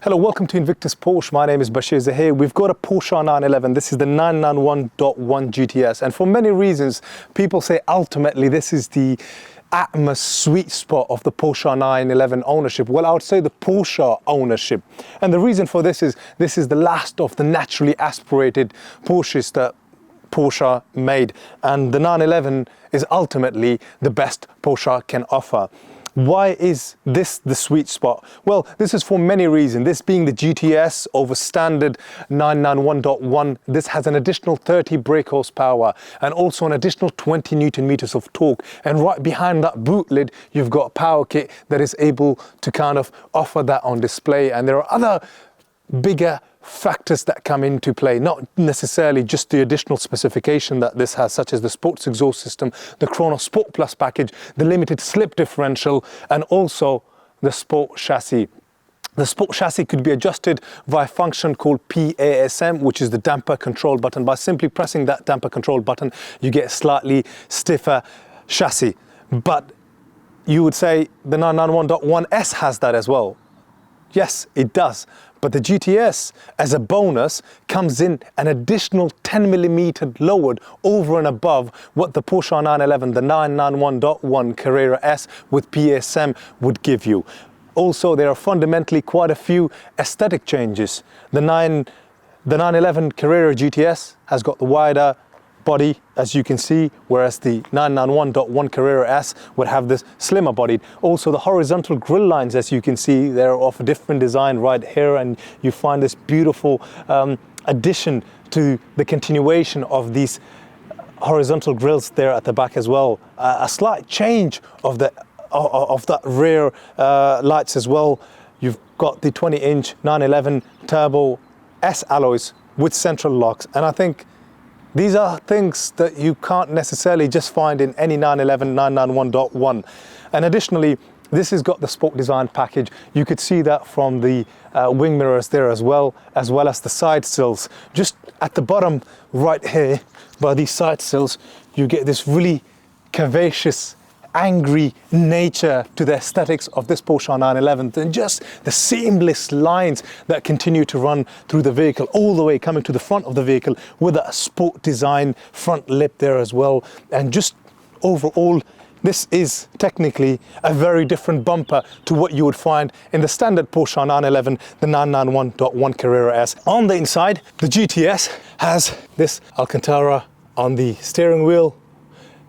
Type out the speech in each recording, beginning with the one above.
Hello, welcome to Invictus Porsche. My name is Basheer Zaheer. We've got a Porsche 911. This is the 991.1 GTS. And for many reasons, people say ultimately this is the Atmos sweet spot of the Porsche 911 ownership. Well, I would say the Porsche ownership. And the reason for this is the last of the naturally aspirated Porsches that Porsche made. And the 911 is ultimately the best Porsche can offer. Why is this the sweet spot? Well, this is for many reasons. This being the GTS over standard 991.1, this has an additional 30 brake horsepower and also an additional 20 Newton meters of torque. And right behind that boot lid, you've got a power kit that is able to kind of offer that on display. And there are other bigger factors that come into play, not necessarily just the additional specification that this has, such as the sports exhaust system, the Chrono Sport Plus package, the limited slip differential, and also the sport chassis. The sport chassis could be adjusted via a function called PASM, which is the damper control button. By simply pressing that damper control button, you get a slightly stiffer chassis. But you would say the 991.1S has that as well. Yes, it does. But the GTS, as a bonus, comes in an additional 10 millimeter lowered over and above what the Porsche 911, the 991.1 Carrera S with PSM would give you. Also, there are fundamentally quite a few aesthetic changes. The 911 Carrera GTS has got the wider body, as you can see, whereas the 991.1 Carrera S would have this slimmer body. Also, the horizontal grille lines, as you can see, they're of a different design right here, and you find this beautiful addition to the continuation of these horizontal grills there at the back as well. A slight change of that rear lights as well. You've got the 20-inch 911 Turbo S alloys with central locks, and I think these are things that you can't necessarily just find in any 911 991.1. And additionally, this has got the sport design package. You could see that from the wing mirrors there as well as the side sills. Just at the bottom right here, by these side sills, you get this really curvaceous, angry nature to the aesthetics of this Porsche 911, and just the seamless lines that continue to run through the vehicle, all the way coming to the front of the vehicle with a sport design front lip there as well. And just overall, this is technically a very different bumper to what you would find in the standard Porsche 911, the 991.1 Carrera S. On the inside, the GTS has this Alcantara on the steering wheel,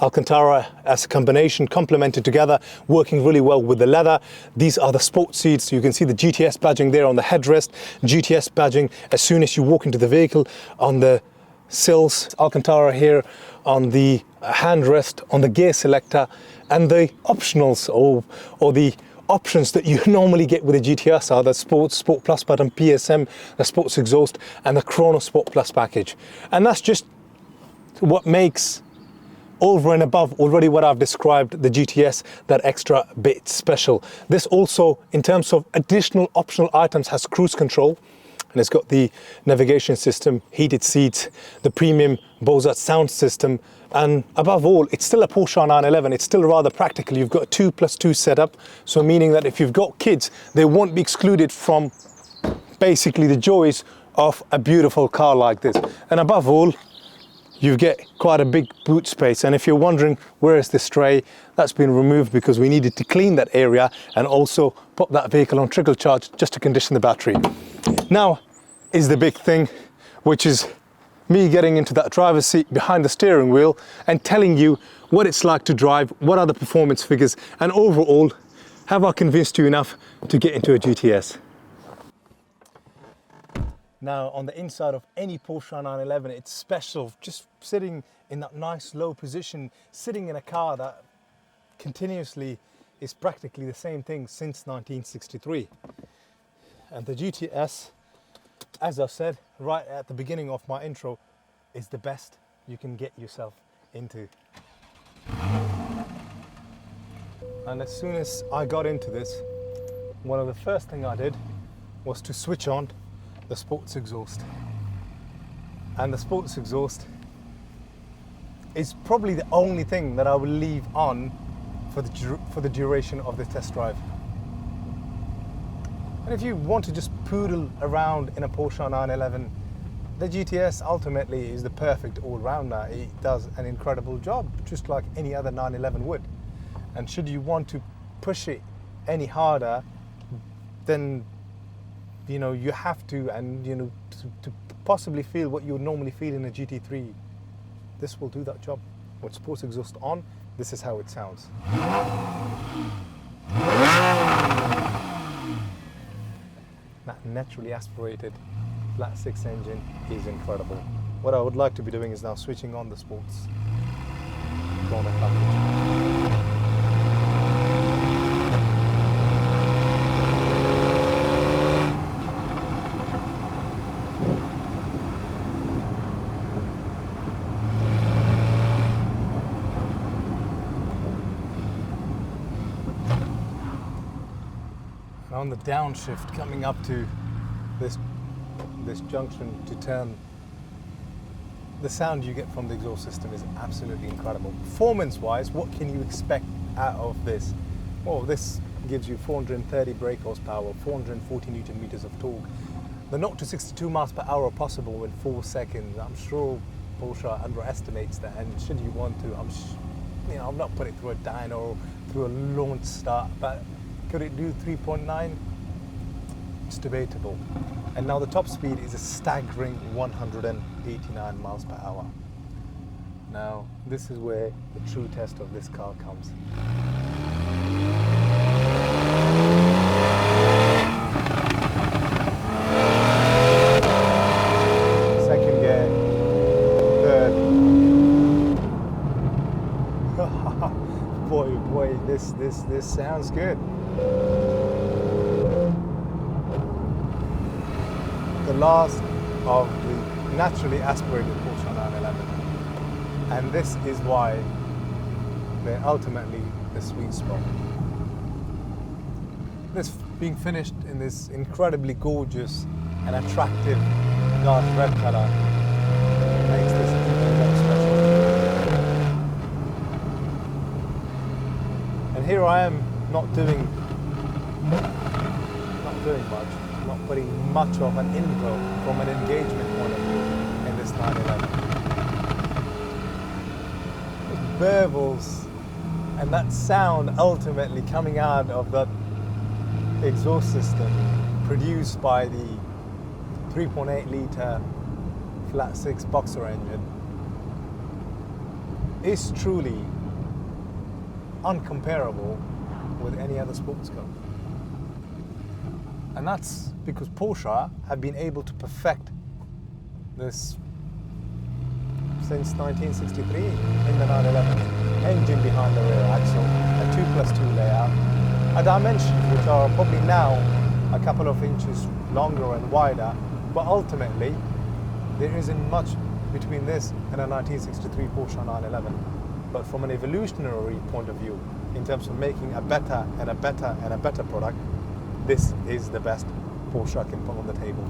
Alcantara as a combination, complemented together, working really well with the leather. These are the sport seats. You can see the GTS badging there on the headrest, GTS badging as soon as you walk into the vehicle on the sills, Alcantara here on the handrest, on the gear selector, and the optionals or the options that you normally get with a GTS are the Sport Plus button, PSM, the sports exhaust, and the Chrono Sport Plus package. And that's just what makes, over and above already what I've described, the GTS, that extra bit special. This also, in terms of additional optional items, has cruise control, and it's got the navigation system, heated seats, the premium Bose sound system, and above all, it's still a Porsche 911. It's still rather practical. You've got a 2+2 setup, so meaning that if you've got kids, they won't be excluded from basically the joys of a beautiful car like this. And above all, you get quite a big boot space. And if you're wondering where is this tray, that's been removed because we needed to clean that area and also put that vehicle on trickle charge just to condition the battery. Now is the big thing, which is me getting into that driver's seat behind the steering wheel and telling you what it's like to drive, what are the performance figures, and overall, have I convinced you enough to get into a GTS? Now, on the inside of any Porsche 911, it's special, just sitting in that nice low position, sitting in a car that continuously is practically the same thing since 1963. And the GTS, as I said right at the beginning of my intro, is the best you can get yourself into. And as soon as I got into this, one of the first things I did was to switch on the sports exhaust. And the sports exhaust is probably the only thing that I will leave on for the duration of the test drive. And if you want to just poodle around in a Porsche 911, the GTS ultimately is the perfect all-rounder. It does an incredible job, just like any other 911 would. And should you want to push it any harder, then you have to, and to possibly feel what you would normally feel in a GT3, this will do that job. With sports exhaust on, this is how it sounds. That naturally aspirated flat 6 engine is incredible. What I would like to be doing is now switching on the sports corner package. On the downshift coming up to this junction to turn, the sound you get from the exhaust system is absolutely incredible. Performance wise, what can you expect out of this? Well, this gives you 430 brake horsepower, 440 newton meters of torque. The 0 to 62 miles per hour are possible in 4 seconds. I'm sure Porsche underestimates that, and should you want to, I'm not putting it through a dyno or through a launch start, but could it do 3.9? It's debatable. And now the top speed is a staggering 189 miles per hour. Now, this is where the true test of this car comes. Second gear, third. boy, this sounds good. The last of the naturally aspirated Porsche 911, and this is why they're ultimately the sweet spot. This being finished in this incredibly gorgeous and attractive dark red color makes this even more special. And here I am not doing much, not putting much of an input from an engagement point of view in this 911. It burbles, and that sound ultimately coming out of that exhaust system produced by the 3.8 litre flat 6 boxer engine is truly uncomparable with any other sports car. And that's because Porsche have been able to perfect this since 1963 in the 911. Engine behind the rear axle, a 2+2 layout, a dimensions which are probably now a couple of inches longer and wider, but ultimately there isn't much between this and a 1963 Porsche 911. But from an evolutionary point of view, in terms of making a better and a better and a better product, this is the best Porsche can put on the table.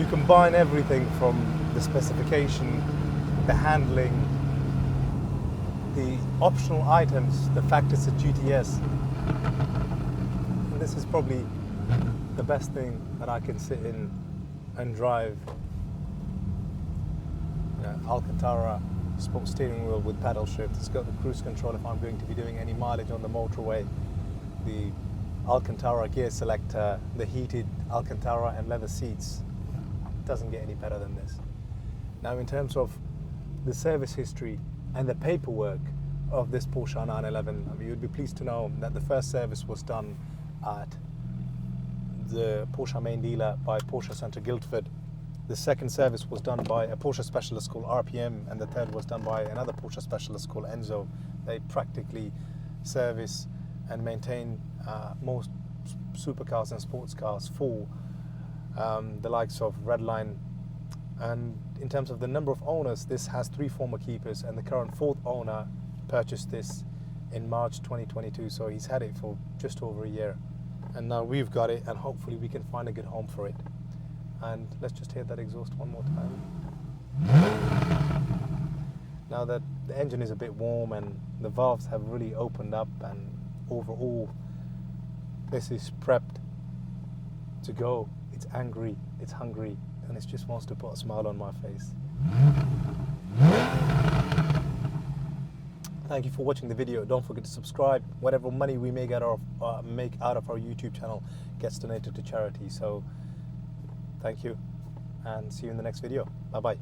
Combine everything from the specification, the handling, the optional items, the fact it's a GTS. And this is probably the best thing that I can sit in and drive. Alcantara sport steering wheel with paddle shift. It's got the cruise control if I'm going to be doing any mileage on the motorway. The Alcantara gear selector, the heated Alcantara and leather seats. Doesn't get any better than this. Now, in terms of the service history and the paperwork of this Porsche 911, I mean, you'd be pleased to know that the first service was done at the Porsche main dealer by Porsche Center Guildford. The second service was done by a Porsche specialist called RPM, and the third was done by another Porsche specialist called Enzo. They practically service and maintain most supercars and sports cars for the likes of Redline. And in terms of the number of owners, this has 3 former keepers, and the current 4th owner purchased this in March 2022, so he's had it for just over a year, and now we've got it, and hopefully we can find a good home for it. And let's just hear that exhaust one more time. Now that the engine is a bit warm and the valves have really opened up, and overall this is prepped to go. It's angry, it's hungry, and it just wants to put a smile on my face. Thank you for watching the video. Don't forget to subscribe. Whatever money we make out of our YouTube channel gets donated to charity. So thank you, and see you in the next video. Bye bye.